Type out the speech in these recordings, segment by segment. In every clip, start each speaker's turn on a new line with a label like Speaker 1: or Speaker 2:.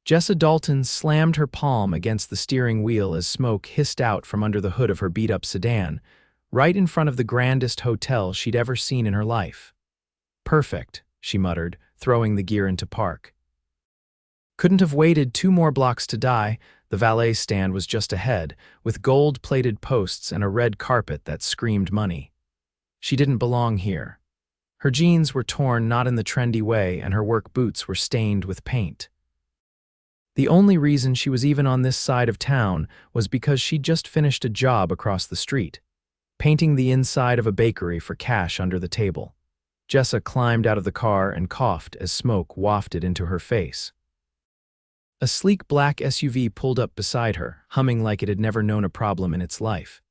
Speaker 1: Jessa Dalton slammed her palm against the steering wheel as smoke hissed out from under the hood of her beat-up sedan, right in front of the grandest hotel she'd ever seen in her life. "Perfect," she muttered, throwing the gear into park. Couldn't have waited 2 more blocks to die. The valet stand was just ahead, with gold-plated posts and a red carpet that screamed money. She didn't belong here. Her jeans were torn not in the trendy way, and her work boots were stained with paint. The only reason she was even on this side of town was because she'd just finished a job across the street, painting the inside of a bakery for cash under the table. Jessa climbed out of the car and coughed as smoke wafted into her face. A sleek black SUV pulled up beside her, humming like it had never known a problem in its life.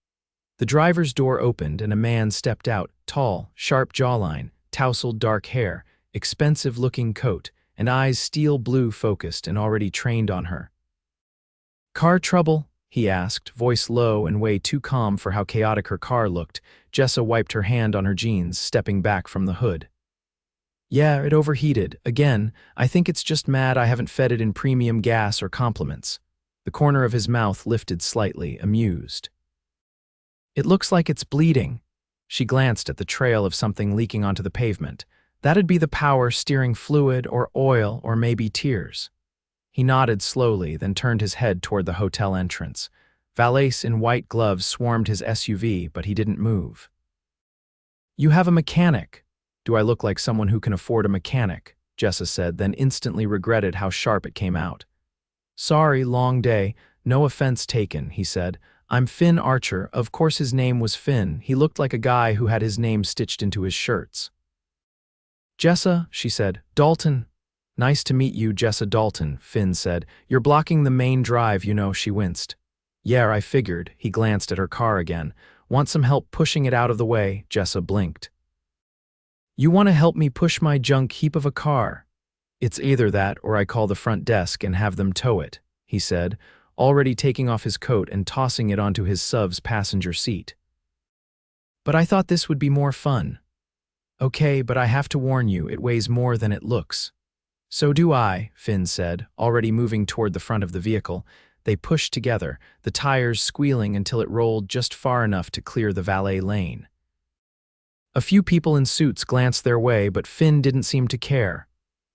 Speaker 1: The driver's door opened and a man stepped out, tall, sharp jawline, tousled dark hair, expensive-looking coat, and eyes steel blue focused and already trained on her. "Car trouble?" he asked, voice low and way too calm for how chaotic her car looked. Jessa wiped her hand on her jeans, stepping back from the hood. "Yeah, it overheated. Again, I think it's just mad I haven't fed it in premium gas or compliments." The corner of his mouth lifted slightly, amused. "It looks like it's bleeding." She glanced at the trail of something leaking onto the pavement. That'd be the power steering fluid or oil or maybe tears. He nodded slowly, then turned his head toward the hotel entrance. Valets in white gloves swarmed his SUV, but he didn't move. "You have a mechanic." "Do I look like someone who can afford a mechanic?" Jessa said, then instantly regretted how sharp it came out. "Sorry, long day. No offense taken," he said. "I'm Finn Archer." Of course his name was Finn. He looked like a guy who had his name stitched into his shirts. "Jessa," she said. "Dalton." "Nice to meet you, Jessa Dalton," Finn said. "You're blocking the main drive, you know." She winced. "Yeah, I figured." He glanced at her car again. "Want some help pushing it out of the way?" Jessa blinked. "You want to help me push my junk heap of a car?" "It's either that or I call the front desk and have them tow it," he said, already taking off his coat and tossing it onto his SUV's passenger seat. "But I thought this would be more fun." "Okay, but I have to warn you, it weighs more than it looks." "So do I," Finn said, already moving toward the front of the vehicle. They pushed together, the tires squealing until it rolled just far enough to clear the valet lane. A few people in suits glanced their way, but Finn didn't seem to care.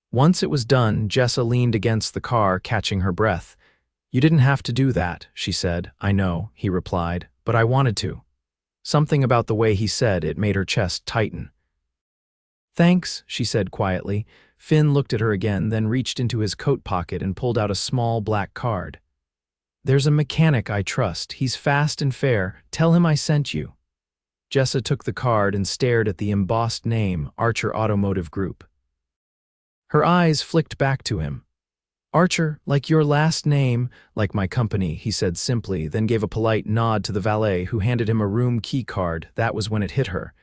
Speaker 1: Once it was done, Jessa leaned against the car, catching her breath. "You didn't have to do that," she said. "I know," he replied, "but I wanted to." Something about the way he said it made her chest tighten. "Thanks," she said quietly. Finn looked at her again, then reached into his coat pocket and pulled out a small black card. "There's a mechanic I trust. He's fast and fair. Tell him I sent you." Jessa took the card and stared at the embossed name, Archer Automotive Group. Her eyes flicked back to him. "Archer, like your last name." "Like my company," he said simply, then gave a polite nod to the valet who handed him a room key card. That was when it hit her.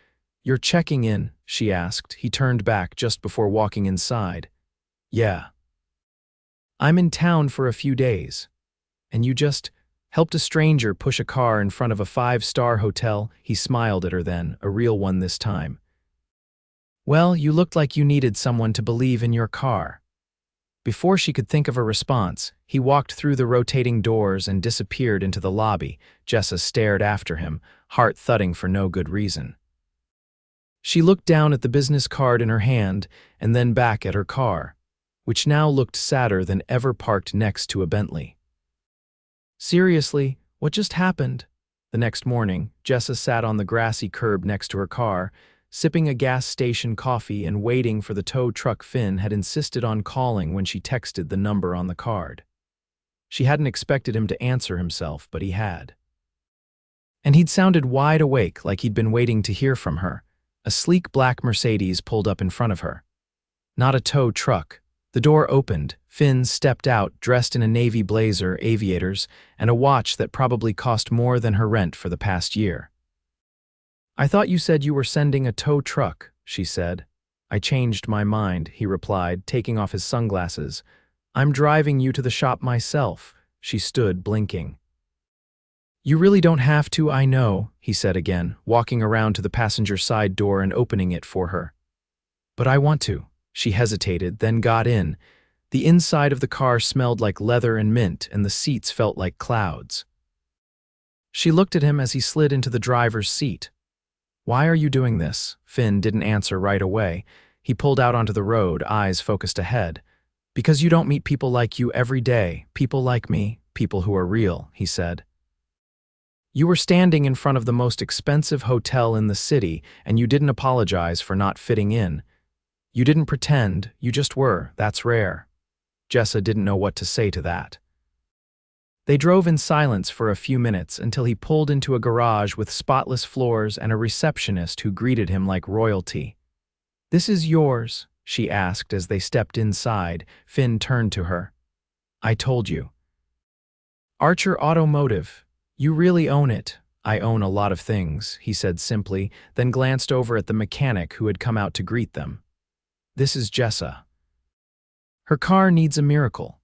Speaker 1: "You're checking in?" she asked. He turned back just before walking inside. "Yeah. I'm in town for a few days." "And you just helped a stranger push a car in front of a 5-star hotel?" He smiled at her then, a real one this time. "Well, you looked like you needed someone to believe in your car." Before she could think of a response, he walked through the rotating doors and disappeared into the lobby. Jessa stared after him, heart thudding for no good reason. She looked down at the business card in her hand and then back at her car, which now looked sadder than ever parked next to a Bentley. Seriously, what just happened? The next morning, Jessa sat on the grassy curb next to her car, sipping a gas station coffee and waiting for the tow truck Finn had insisted on calling when she texted the number on the card. She hadn't expected him to answer himself, but he had. And he'd sounded wide awake, like he'd been waiting to hear from her. A sleek black Mercedes pulled up in front of her. Not a tow truck. The door opened. Finn stepped out, dressed in a navy blazer, aviators, and a watch that probably cost more than her rent for the past year. "I thought you said you were sending a tow truck," she said. "I changed my mind," he replied, taking off his sunglasses. "I'm driving you to the shop myself." She stood, blinking. "You really don't have to, I know," he said again, walking around to the passenger side door and opening it for her. "But I want to." She hesitated, then got in. The inside of the car smelled like leather and mint, and the seats felt like clouds. She looked at him as he slid into the driver's seat. "Why are you doing this?" Finn didn't answer right away. He pulled out onto the road, eyes focused ahead. "Because you don't meet people like you every day, people like me, people who are real," he said. "You were standing in front of the most expensive hotel in the city, and you didn't apologize for not fitting in. You didn't pretend, you just were. That's rare." Jessa didn't know what to say to that. They drove in silence for a few minutes until he pulled into a garage with spotless floors and a receptionist who greeted him like royalty. "This is yours," she asked as they stepped inside. Finn turned to her. "I told you." "Archer Automotive. You really own it." "I own a lot of things," he said simply, then glanced over at the mechanic who had come out to greet them. "This is Jessa. Her car needs a miracle."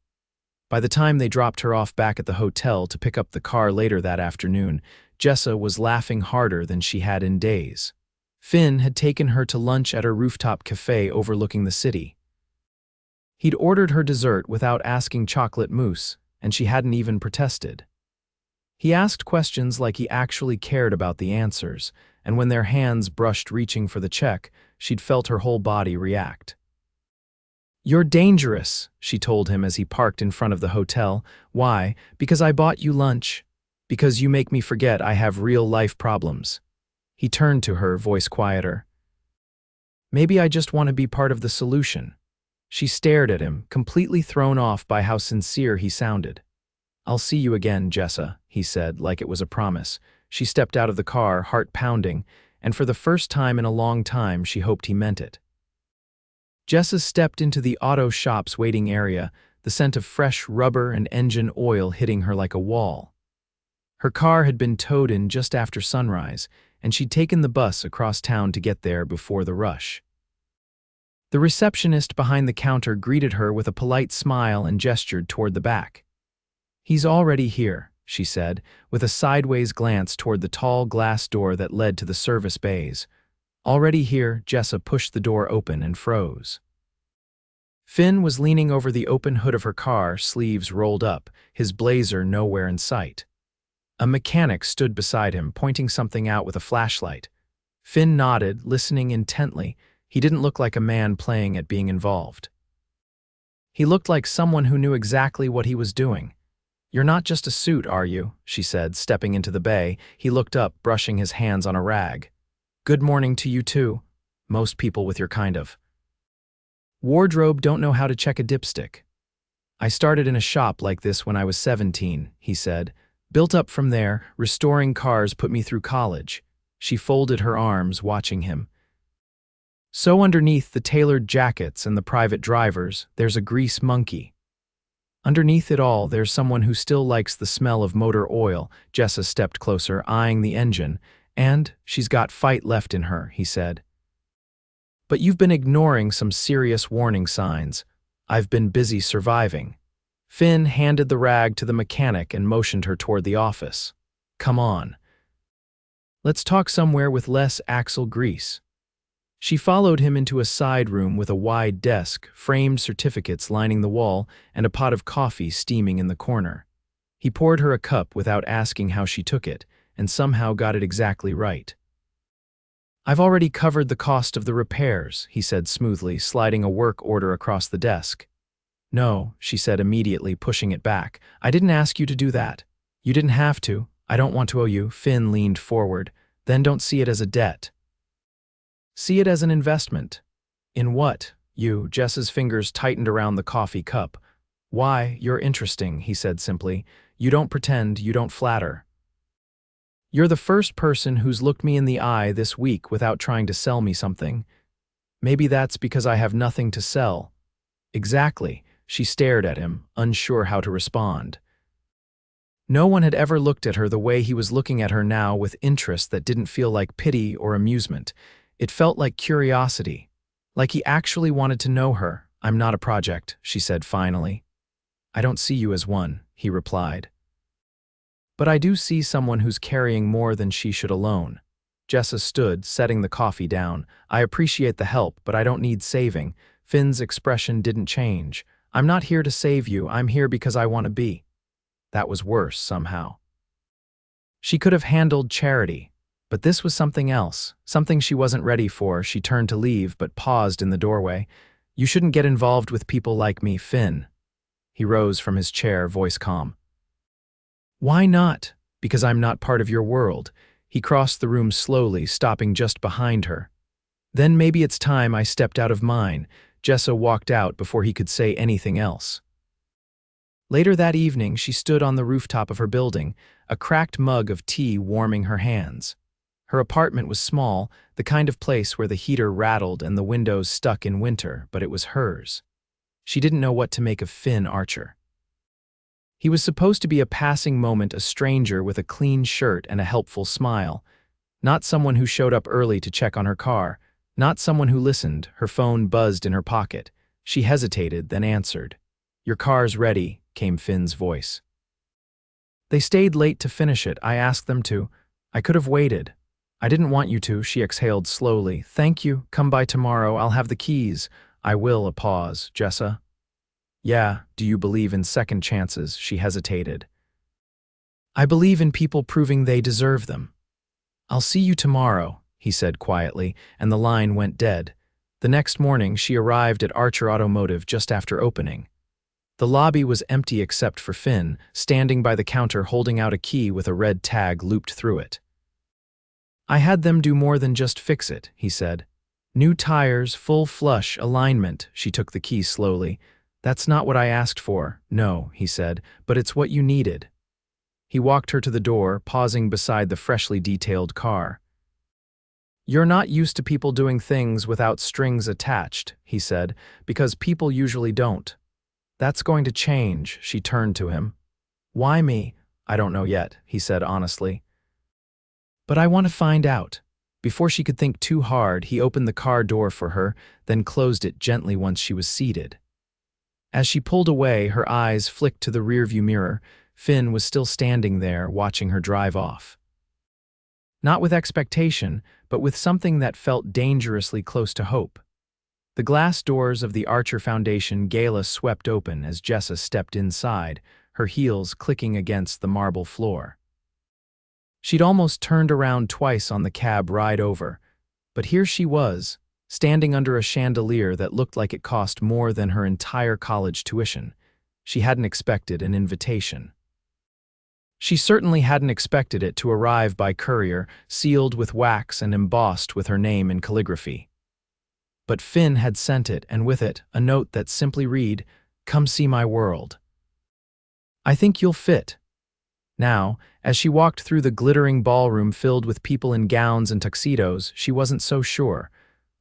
Speaker 1: By the time they dropped her off back at the hotel to pick up the car later that afternoon, Jessa was laughing harder than she had in days. Finn had taken her to lunch at a rooftop cafe overlooking the city. He'd ordered her dessert without asking chocolate mousse, and she hadn't even protested. He asked questions like he actually cared about the answers, and when their hands brushed reaching for the check, she'd felt her whole body react. "You're dangerous," she told him as he parked in front of the hotel. "Why? Because I bought you lunch. Because you make me forget I have real-life problems." He turned to her, voice quieter. "Maybe I just want to be part of the solution." She stared at him, completely thrown off by how sincere he sounded. "I'll see you again, Jessa," he said, like it was a promise. She stepped out of the car, heart pounding, and for the first time in a long time she hoped he meant it. Jessa stepped into the auto shop's waiting area, the scent of fresh rubber and engine oil hitting her like a wall. Her car had been towed in just after sunrise, and she'd taken the bus across town to get there before the rush. The receptionist behind the counter greeted her with a polite smile and gestured toward the back. "He's already here," she said, with a sideways glance toward the tall glass door that led to the service bays. Already here, Jessa pushed the door open and froze. Finn was leaning over the open hood of her car, sleeves rolled up, his blazer nowhere in sight. A mechanic stood beside him, pointing something out with a flashlight. Finn nodded, listening intently. He didn't look like a man playing at being involved. He looked like someone who knew exactly what he was doing. "You're not just a suit, are you?" she said, stepping into the bay. He looked up, brushing his hands on a rag. "Good morning to you too. Most people with your kind of wardrobe don't know how to check a dipstick." "I started in a shop like this when I was 17, he said. "Built up from there, restoring cars put me through college." She folded her arms, watching him. "So underneath the tailored jackets and the private drivers, there's a grease monkey. Underneath it all, there's someone who still likes the smell of motor oil." Jessa stepped closer, eyeing the engine. "And she's got fight left in her," he said. "But you've been ignoring some serious warning signs." "I've been busy surviving." Finn handed the rag to the mechanic and motioned her toward the office. "Come on. Let's talk somewhere with less axle grease." She followed him into a side room with a wide desk, framed certificates lining the wall, and a pot of coffee steaming in the corner. He poured her a cup without asking how she took it, and somehow got it exactly right. "I've already covered the cost of the repairs," he said smoothly, sliding a work order across the desk. "No," she said immediately, pushing it back. "I didn't ask you to do that. You didn't have to. I don't want to owe you." Finn leaned forward. "Then don't see it as a debt. See it as an investment." "In what?" "You." Jessa's fingers tightened around the coffee cup. "Why, you're interesting," he said simply. "You don't pretend, you don't flatter. You're the first person who's looked me in the eye this week without trying to sell me something. Maybe that's because I have nothing to sell." "Exactly." She stared at him, unsure how to respond. No one had ever looked at her the way he was looking at her now, with interest that didn't feel like pity or amusement. It felt like curiosity, like he actually wanted to know her. "I'm not a project," she said finally. "I don't see you as one," he replied. "But I do see someone who's carrying more than she should alone." Jessa stood, setting the coffee down. "I appreciate the help, but I don't need saving." Finn's expression didn't change. I'm not here to save you, I'm here because I want to be. That was worse, somehow. She could have handled charity, but this was something else, something she wasn't ready for. She turned to leave, but paused in the doorway. You shouldn't get involved with people like me, Finn. He rose from his chair, voice calm. Why not? Because I'm not part of your world. He crossed the room slowly, stopping just behind her. Then maybe it's time I stepped out of mine. Jessa walked out before he could say anything else. Later that evening, she stood on the rooftop of her building, a cracked mug of tea warming her hands. Her apartment was small, the kind of place where the heater rattled and the windows stuck in winter, but it was hers. She didn't know what to make of Finn Archer. He was supposed to be a passing moment, a stranger with a clean shirt and a helpful smile. Not someone who showed up early to check on her car. Not someone who listened. Her phone buzzed in her pocket. She hesitated, then answered. Your car's ready, came Finn's voice. They stayed late to finish it. I asked them to. I could have waited. I didn't want you to, she exhaled slowly. Thank you. Come by tomorrow. I'll have the keys. I will. A pause. Jessa? Yeah, do you believe in second chances? She hesitated. I believe in people proving they deserve them. I'll see you tomorrow, he said quietly, and the line went dead. The next morning, she arrived at Archer Automotive just after opening. The lobby was empty except for Finn, standing by the counter holding out a key with a red tag looped through it. I had them do more than just fix it, he said. New tires, full flush, alignment. She took the key slowly. That's not what I asked for. No, he said, but it's what you needed. He walked her to the door, pausing beside the freshly detailed car. You're not used to people doing things without strings attached, he said, because people usually don't. That's going to change, she turned to him. Why me? I don't know yet, he said honestly. But I want to find out. Before she could think too hard, he opened the car door for her, then closed it gently once she was seated. As she pulled away, her eyes flicked to the rearview mirror. Finn was still standing there, watching her drive off. Not with expectation, but with something that felt dangerously close to hope. The glass doors of the Archer Foundation gala swept open as Jessa stepped inside, her heels clicking against the marble floor. She'd almost turned around twice on the cab ride over, but here she was, standing under a chandelier that looked like it cost more than her entire college tuition. She hadn't expected an invitation. She certainly hadn't expected it to arrive by courier, sealed with wax and embossed with her name in calligraphy. But Finn had sent it, and with it, a note that simply read, "Come see my world. I think you'll fit." Now, as she walked through the glittering ballroom filled with people in gowns and tuxedos, she wasn't so sure.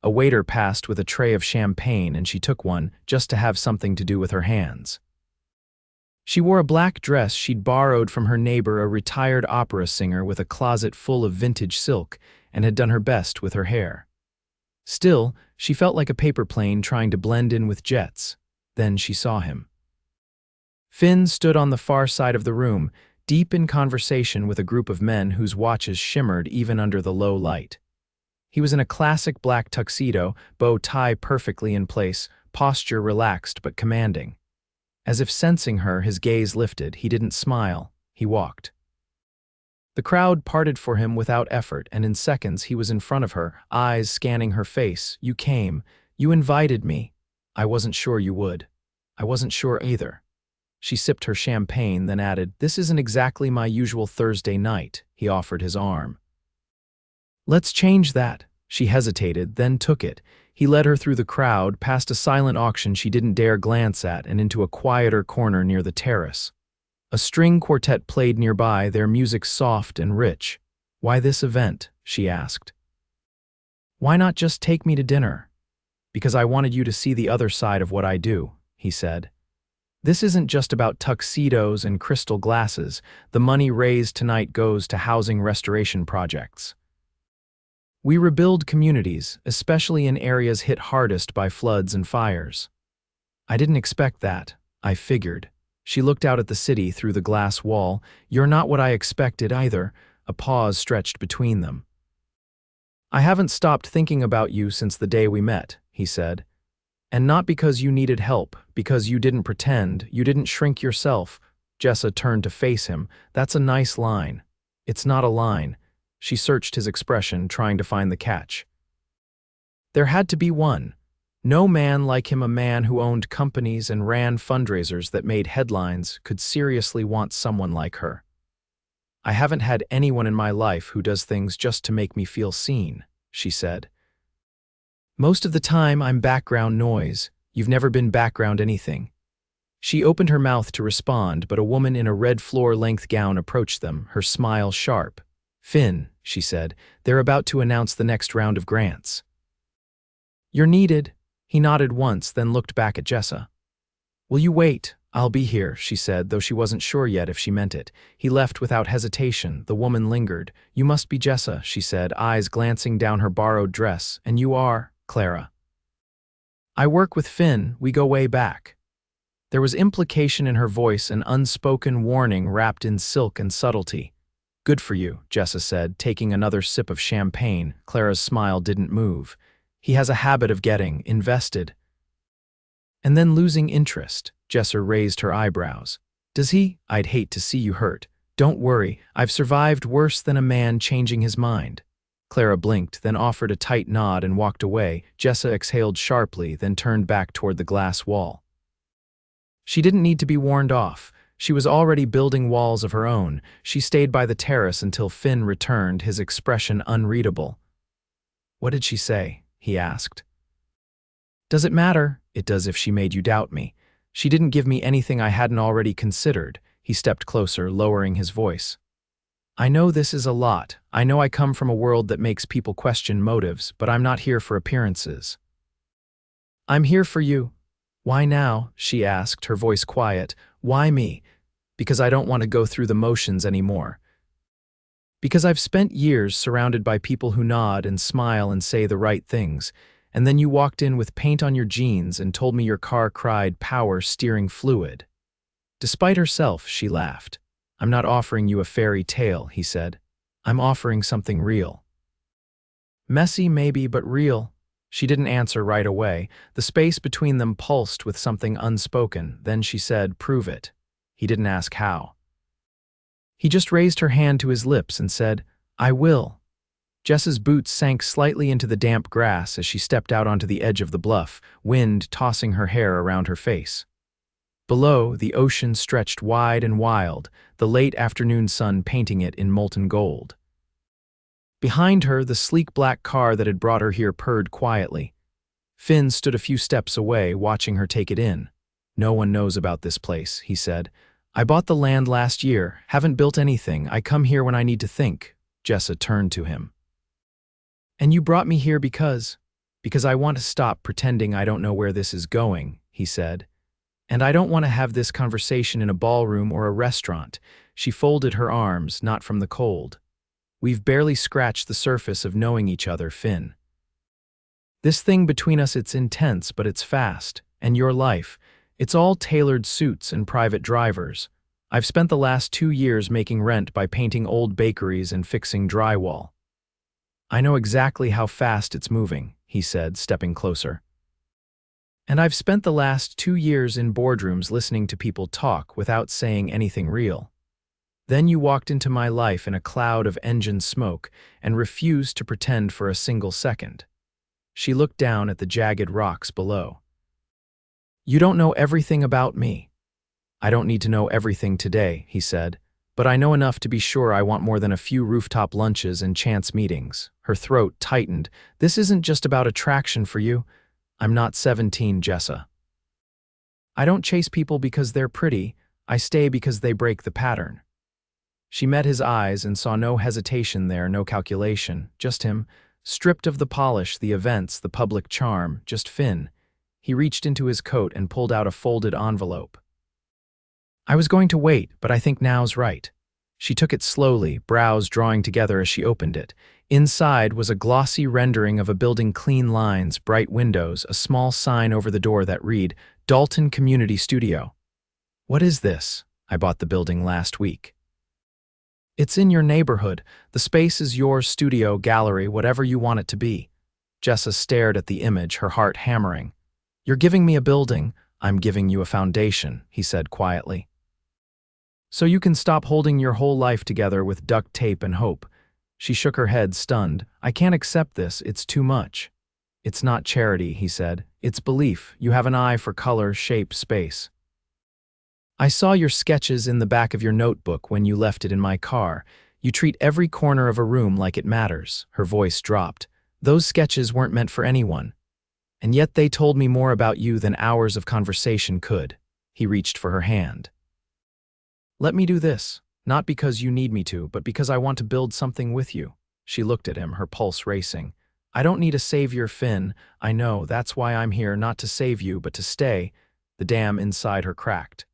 Speaker 1: A waiter passed with a tray of champagne and she took one just to have something to do with her hands. She wore a black dress she'd borrowed from her neighbor, a retired opera singer with a closet full of vintage silk, and had done her best with her hair. Still, she felt like a paper plane trying to blend in with jets. Then she saw him. Finn stood on the far side of the room, deep in conversation with a group of men whose watches shimmered even under the low light. He was in a classic black tuxedo, bow tie perfectly in place, posture relaxed but commanding. As if sensing her, his gaze lifted. He didn't smile. He walked. The crowd parted for him without effort, and in seconds he was in front of her, eyes scanning her face. You came. You invited me. I wasn't sure you would. I wasn't sure either. She sipped her champagne, then added, This isn't exactly my usual Thursday night. He offered his arm. Let's change that. She hesitated, then took it. He led her through the crowd, past a silent auction she didn't dare glance at, and into a quieter corner near the terrace. A string quartet played nearby, their music soft and rich. Why this event? She asked. Why not just take me to dinner? Because I wanted you to see the other side of what I do, he said. This isn't just about tuxedos and crystal glasses. The money raised tonight goes to housing restoration projects. We rebuild communities, especially in areas hit hardest by floods and fires. I didn't expect that, I figured. She looked out at the city through the glass wall. You're not what I expected either. A pause stretched between them. I haven't stopped thinking about you since the day we met, he said. And not because you needed help, because you didn't pretend, you didn't shrink yourself. Jessa turned to face him. That's a nice line. It's not a line. She searched his expression, trying to find the catch. There had to be one. No man like him, a man who owned companies and ran fundraisers that made headlines, could seriously want someone like her. I haven't had anyone in my life who does things just to make me feel seen, she said. Most of the time, I'm background noise. You've never been background anything. She opened her mouth to respond, but a woman in a red floor-length gown approached them, her smile sharp. Finn, she said, they're about to announce the next round of grants. You're needed. He nodded once, then looked back at Jessa. Will you wait? I'll be here, she said, though she wasn't sure yet if she meant it. He left without hesitation. The woman lingered. You must be Jessa, she said, eyes glancing down her borrowed dress. And you are, Clara. I work with Finn. We go way back. There was implication in her voice, an unspoken warning wrapped in silk and subtlety. Good for you, Jessa said, taking another sip of champagne. Clara's smile didn't move. He has a habit of getting invested and then losing interest. Jessa raised her eyebrows. Does he? I'd hate to see you hurt. Don't worry, I've survived worse than a man changing his mind. Clara blinked, then offered a tight nod and walked away. Jessa exhaled sharply, then turned back toward the glass wall. She didn't need to be warned off. She was already building walls of her own. She stayed by the terrace until Finn returned, his expression unreadable. What did she say? He asked. Does it matter? It does if she made you doubt me. She didn't give me anything I hadn't already considered. He stepped closer, lowering his voice. I know this is a lot. I know I come from a world that makes people question motives, but I'm not here for appearances. I'm here for you. Why now? She asked, her voice quiet. Why me? Because I don't want to go through the motions anymore. Because I've spent years surrounded by people who nod and smile and say the right things, and then you walked in with paint on your jeans and told me your car cried power steering fluid. Despite herself, she laughed. I'm not offering you a fairy tale, he said. I'm offering something real. Messy maybe, but real. She didn't answer right away. The space between them pulsed with something unspoken. Then she said, prove it. He didn't ask how. He just raised her hand to his lips and said, I will. Jessa's boots sank slightly into the damp grass as she stepped out onto the edge of the bluff, wind tossing her hair around her face. Below, the ocean stretched wide and wild, the late afternoon sun painting it in molten gold. Behind her, the sleek black car that had brought her here purred quietly. Finn stood a few steps away, watching her take it in. No one knows about this place, he said. I bought the land last year, haven't built anything. I come here when I need to think. Jessa turned to him. And you brought me here because I want to stop pretending I don't know where this is going, he said. And I don't want to have this conversation in a ballroom or a restaurant. She folded her arms, not from the cold. We've barely scratched the surface of knowing each other, Finn. This thing between us, it's intense, but it's fast. And your life, it's all tailored suits and private drivers. I've spent the last 2 years making rent by painting old bakeries and fixing drywall. I know exactly how fast it's moving, he said, stepping closer. And I've spent the last 2 years in boardrooms listening to people talk without saying anything real. Then you walked into my life in a cloud of engine smoke and refused to pretend for a single second. She looked down at the jagged rocks below. You don't know everything about me. I don't need to know everything today, he said, but I know enough to be sure I want more than a few rooftop lunches and chance meetings. Her throat tightened. This isn't just about attraction for you. I'm not 17, Jessa. I don't chase people because they're pretty. I stay because they break the pattern. She met his eyes and saw no hesitation there, no calculation, just him, stripped of the polish, the events, the public charm, just Finn. He reached into his coat and pulled out a folded envelope. I was going to wait, but I think now's right. She took it slowly, brows drawing together as she opened it. Inside was a glossy rendering of a building, clean lines, bright windows, a small sign over the door that read, Dalton Community Studio. What is this? I bought the building last week. It's in your neighborhood. The space is yours, studio, gallery, whatever you want it to be. Jessa stared at the image, her heart hammering. You're giving me a building, I'm giving you a foundation, he said quietly. So you can stop holding your whole life together with duct tape and hope. She shook her head, stunned. I can't accept this, it's too much. It's not charity, he said. It's belief. You have an eye for color, shape, space. I saw your sketches in the back of your notebook when you left it in my car. You treat every corner of a room like it matters. Her voice dropped. Those sketches weren't meant for anyone. And yet they told me more about you than hours of conversation could. He reached for her hand. Let me do this, not because you need me to, but because I want to build something with you. She looked at him, her pulse racing. I don't need a savior, Finn. I know, that's why I'm here, not to save you, but to stay. The dam inside her cracked.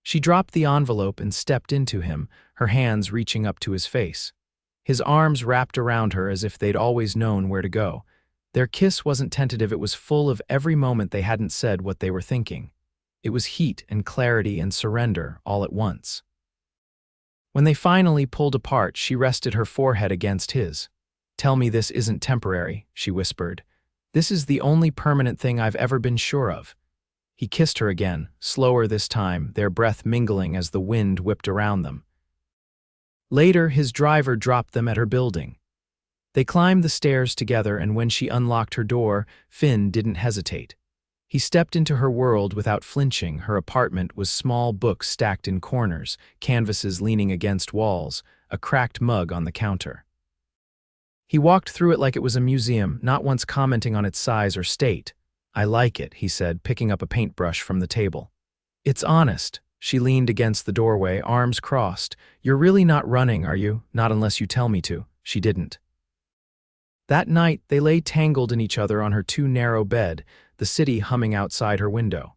Speaker 1: She dropped the envelope and stepped into him, her hands reaching up to his face. His arms wrapped around her as if they'd always known where to go. Their kiss wasn't tentative, it was full of every moment they hadn't said what they were thinking. It was heat and clarity and surrender all at once. When they finally pulled apart, she rested her forehead against his. Tell me this isn't temporary, she whispered. This is the only permanent thing I've ever been sure of. He kissed her again, slower this time, their breath mingling as the wind whipped around them. Later, his driver dropped them at her building. They climbed the stairs together, and when she unlocked her door, Finn didn't hesitate. He stepped into her world without flinching. Her apartment was small books stacked in corners, canvases leaning against walls, a cracked mug on the counter. He walked through it like it was a museum, not once commenting on its size or state. I like it, he said, picking up a paintbrush from the table. It's honest. She leaned against the doorway, arms crossed. You're really not running, are you? Not unless you tell me to. She didn't. That night, they lay tangled in each other on her too narrow bed, the city humming outside her window.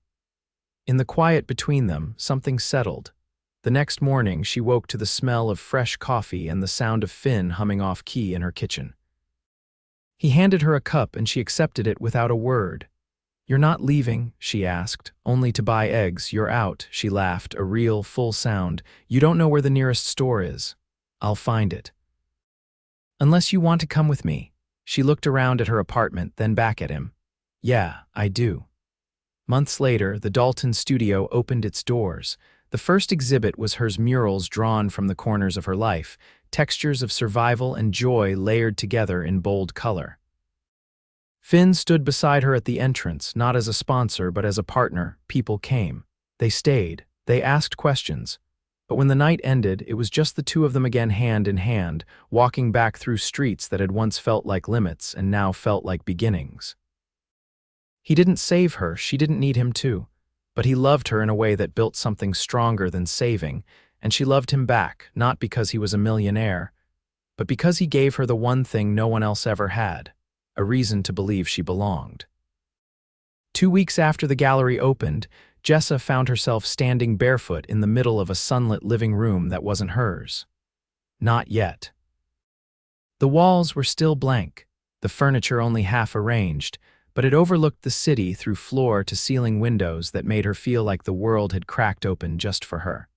Speaker 1: In the quiet between them, something settled. The next morning, she woke to the smell of fresh coffee and the sound of Finn humming off key in her kitchen. He handed her a cup and she accepted it without a word. You're not leaving, she asked, only to buy eggs. You're out, she laughed, a real, full sound. You don't know where the nearest store is. I'll find it. Unless you want to come with me. She looked around at her apartment, then back at him. Yeah, I do. Months later, the Dalton studio opened its doors. The first exhibit was her murals drawn from the corners of her life, textures of survival and joy layered together in bold color. Finn stood beside her at the entrance, not as a sponsor but as a partner. People came. They stayed. They asked questions. But when the night ended, it was just the two of them again, hand in hand, walking back through streets that had once felt like limits and now felt like beginnings. He didn't save her, she didn't need him to, but he loved her in a way that built something stronger than saving, and she loved him back, not because he was a millionaire, but because he gave her the one thing no one else ever had, a reason to believe she belonged. 2 weeks after the gallery opened, Jessa found herself standing barefoot in the middle of a sunlit living room that wasn't hers. Not yet. The walls were still blank, the furniture only half arranged, but it overlooked the city through floor-to-ceiling windows that made her feel like the world had cracked open just for her.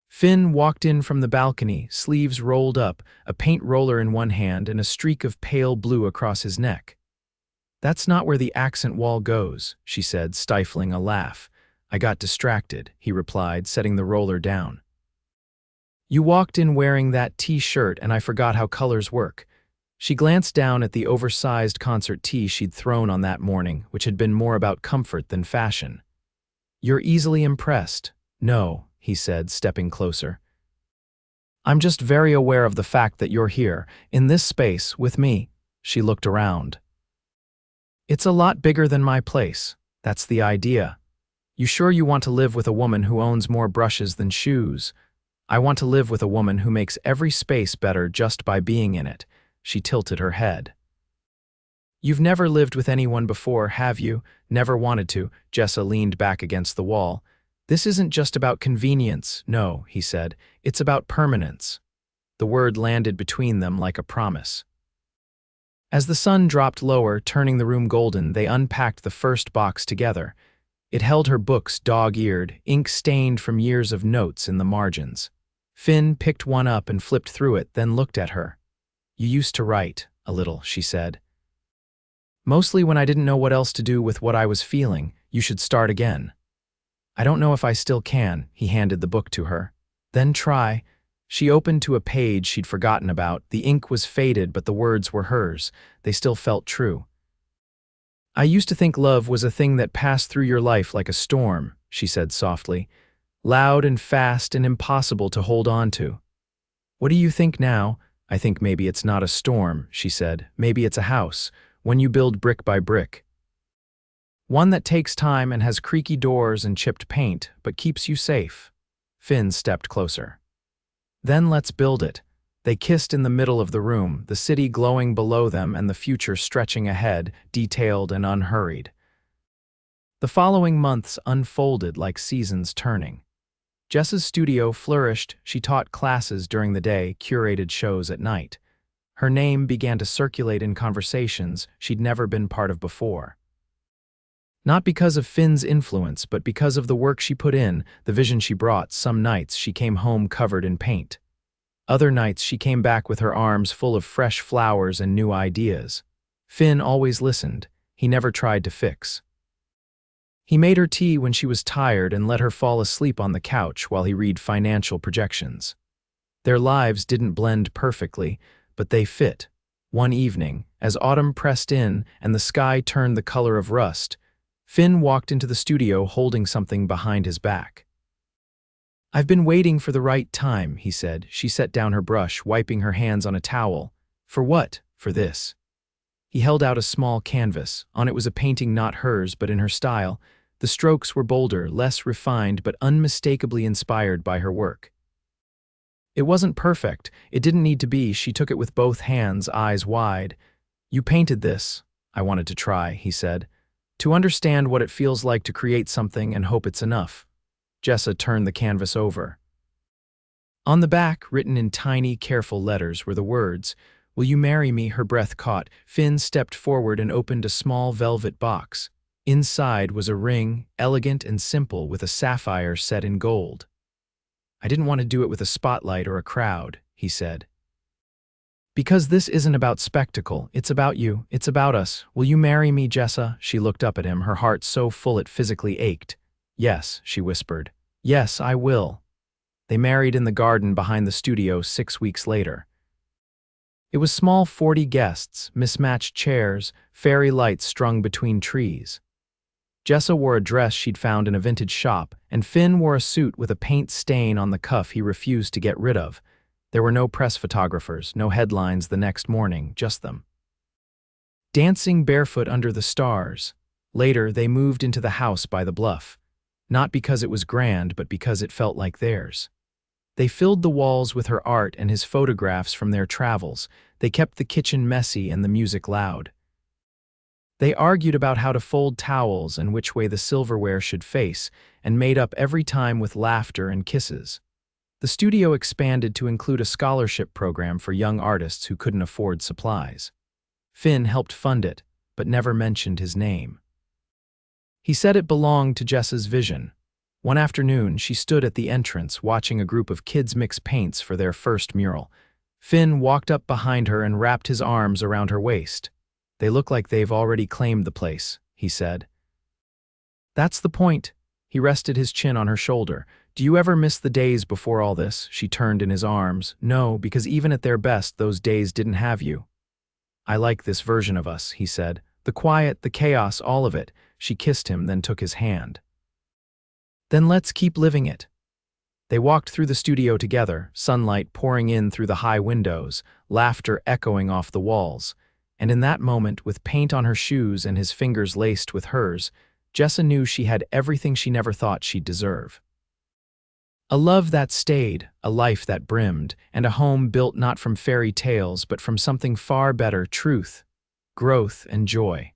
Speaker 1: Finn walked in from the balcony, sleeves rolled up, a paint roller in one hand and a streak of pale blue across his neck. That's not where the accent wall goes, she said, stifling a laugh. I got distracted, he replied, setting the roller down. You walked in wearing that t-shirt and I forgot how colors work. She glanced down at the oversized concert tee she'd thrown on that morning, which had been more about comfort than fashion. You're easily impressed. No, he said, stepping closer. I'm just very aware of the fact that you're here, in this space, with me. She looked around. It's a lot bigger than my place. That's the idea. You sure you want to live with a woman who owns more brushes than shoes? I want to live with a woman who makes every space better just by being in it. She tilted her head. You've never lived with anyone before, have you? Never wanted to. Jessa leaned back against the wall. This isn't just about convenience, no, he said. It's about permanence. The word landed between them like a promise. As the sun dropped lower, turning the room golden, they unpacked the first box together. It held her books dog-eared, ink-stained from years of notes in the margins. Finn picked one up and flipped through it, then looked at her. You used to write, a little, she said. Mostly when I didn't know what else to do with what I was feeling. You should start again. I don't know if I still can, he handed the book to her. Then try. She opened to a page she'd forgotten about. The ink was faded, but the words were hers. They still felt true. I used to think love was a thing that passed through your life like a storm, she said softly. Loud and fast and impossible to hold on to. What do you think now? I think maybe it's not a storm, she said. Maybe it's a house, one you build brick by brick. One that takes time and has creaky doors and chipped paint, but keeps you safe. Finn stepped closer. Then let's build it. They kissed in the middle of the room, the city glowing below them and the future stretching ahead, detailed and unhurried. The following months unfolded like seasons turning. Jessa's studio flourished. She taught classes during the day, curated shows at night. Her name began to circulate in conversations she'd never been part of before. Not because of Finn's influence, but because of the work she put in, the vision she brought. Some nights she came home covered in paint. Other nights she came back with her arms full of fresh flowers and new ideas. Finn always listened. He never tried to fix. He made her tea when she was tired and let her fall asleep on the couch while he read financial projections. Their lives didn't blend perfectly, but they fit. One evening, as autumn pressed in and the sky turned the color of rust, Finn walked into the studio holding something behind his back. I've been waiting for the right time, he said. She set down her brush, wiping her hands on a towel. For what? For this. He held out a small canvas. On it was a painting not hers, but in her style. The strokes were bolder, less refined, but unmistakably inspired by her work. It wasn't perfect. It didn't need to be. She took it with both hands, eyes wide. You painted this. I wanted to try, he said. To understand what it feels like to create something and hope it's enough. Jessa turned the canvas over. On the back, written in tiny, careful letters, were the words, "Will you marry me?" Her breath caught. Finn stepped forward and opened a small velvet box. Inside was a ring, elegant and simple, with a sapphire set in gold. I didn't want to do it with a spotlight or a crowd, he said. Because this isn't about spectacle, it's about you, it's about us. Will you marry me, Jessa? She looked up at him, her heart so full it physically ached. Yes, she whispered. Yes, I will. They married in the garden behind the studio 6 weeks later. It was small, 40 guests, mismatched chairs, fairy lights strung between trees. Jessa wore a dress she'd found in a vintage shop, and Finn wore a suit with a paint stain on the cuff he refused to get rid of. There were no press photographers, no headlines the next morning, just them. Dancing barefoot under the stars. Later, they moved into the house by the bluff. Not because it was grand, but because it felt like theirs. They filled the walls with her art and his photographs from their travels. They kept the kitchen messy and the music loud. They argued about how to fold towels and which way the silverware should face, and made up every time with laughter and kisses. The studio expanded to include a scholarship program for young artists who couldn't afford supplies. Finn helped fund it, but never mentioned his name. He said it belonged to Jessa's vision. One afternoon, she stood at the entrance watching a group of kids mix paints for their first mural. Finn walked up behind her and wrapped his arms around her waist. They look like they've already claimed the place, he said. That's the point. He rested his chin on her shoulder. Do you ever miss the days before all this? She turned in his arms. No, because even at their best, those days didn't have you. I like this version of us, he said. The quiet, the chaos, all of it. She kissed him, then took his hand. Then let's keep living it. They walked through the studio together, sunlight pouring in through the high windows, laughter echoing off the walls. And in that moment, with paint on her shoes and his fingers laced with hers, Jessa knew she had everything she never thought she'd deserve. A love that stayed, a life that brimmed, and a home built not from fairy tales but from something far better: truth, growth, and joy.